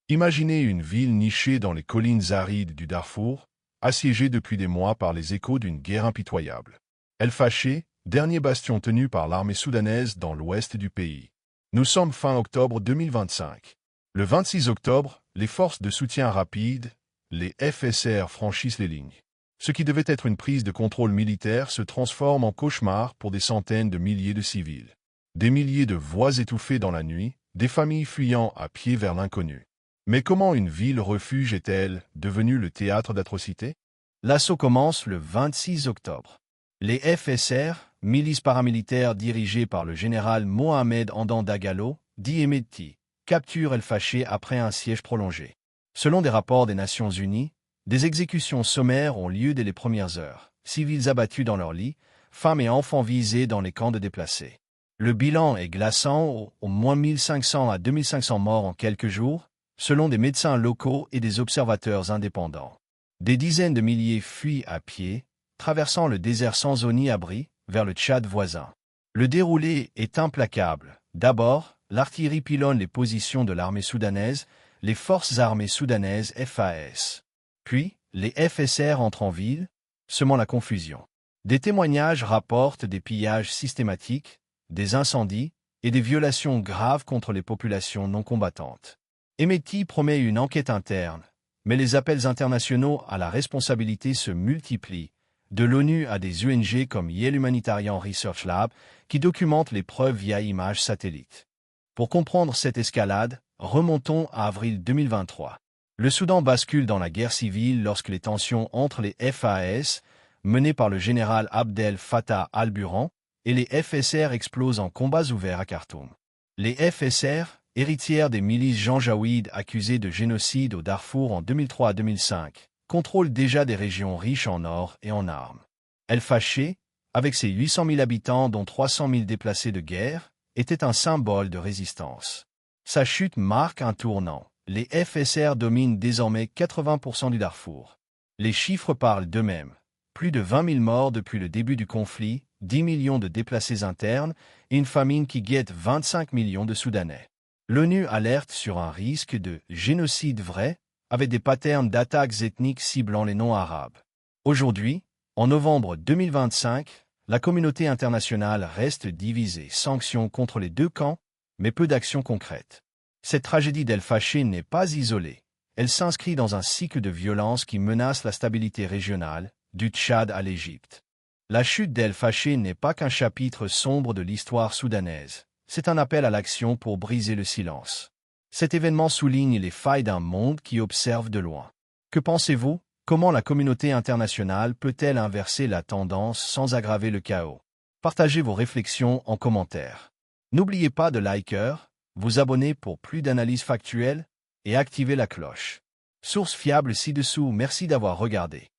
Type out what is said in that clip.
Imaginez une ville nichée dans les collines arides du Darfour, assiégée depuis des mois par les échos d'une guerre impitoyable. El Fasher, dernier bastion tenu par l'armée soudanaise dans l'ouest du pays. Nous sommes fin octobre 2025. Le 26 octobre, les forces de soutien rapide, les FSR, franchissent les lignes. Ce qui devait être une prise de contrôle militaire se transforme en cauchemar pour des centaines de milliers de civils. Des milliers de voix étouffées dans la nuit, des familles fuyant à pied vers l'inconnu. Mais comment une ville refuge est-elle devenue le théâtre d'atrocités? L'assaut commence le 26 octobre. Les FSR, milices paramilitaires dirigées par le général Mohamed Hamdan Dagalo, dit Hemedti, capturent El Fasher après un siège prolongé. Selon des rapports des Nations Unies, des exécutions sommaires ont lieu dès les premières heures, civils abattus dans leurs lits, femmes et enfants visés dans les camps de déplacés. Le bilan est glaçant, au moins 1500 à 2500 morts en quelques jours, selon des médecins locaux et des observateurs indépendants. Des dizaines de milliers fuient à pied, traversant le désert sans eau ni abri, vers le Tchad voisin. Le déroulé est implacable. D'abord, l'artillerie pilonne les positions de l'armée soudanaise, les forces armées soudanaises FAS. Puis, les FSR entrent en ville, semant la confusion. Des témoignages rapportent des pillages systématiques, des incendies et des violations graves contre les populations non combattantes. Hemedti promet une enquête interne, mais les appels internationaux à la responsabilité se multiplient, de l'ONU à des ONG comme Yale Humanitarian Research Lab, qui documentent les preuves via images satellites. Pour comprendre cette escalade, remontons à avril 2023. Le Soudan bascule dans la guerre civile lorsque les tensions entre les FAS, menées par le général Abdel Fattah al-Burhan, et les FSR explosent en combats ouverts à Khartoum. Les FSR, héritières des milices janjaouides accusées de génocide au Darfour en 2003 à 2005, contrôlent déjà des régions riches en or et en armes. El Fasher, avec ses 800 000 habitants dont 300 000 déplacés de guerre, était un symbole de résistance. Sa chute marque un tournant. Les FSR dominent désormais 80% du Darfour. Les chiffres parlent d'eux-mêmes. Plus de 20 000 morts depuis le début du conflit, 10 millions de déplacés internes et une famine qui guette 25 millions de Soudanais. L'ONU alerte sur un risque de génocide vrai, avec des patterns d'attaques ethniques ciblant les non-arabes. Aujourd'hui, en novembre 2025, la communauté internationale reste divisée, sanctions contre les deux camps, mais peu d'actions concrètes. Cette tragédie d'El Fasher n'est pas isolée. Elle s'inscrit dans un cycle de violence qui menace la stabilité régionale, du Tchad à l'Égypte. La chute d'El Fasher n'est pas qu'un chapitre sombre de l'histoire soudanaise. C'est un appel à l'action pour briser le silence. Cet événement souligne les failles d'un monde qui observe de loin. Que pensez-vous? Comment la communauté internationale peut-elle inverser la tendance sans aggraver le chaos? Partagez vos réflexions en commentaire. N'oubliez pas de liker, vous abonner pour plus d'analyses factuelles et activer la cloche. Source fiable ci-dessous, merci d'avoir regardé.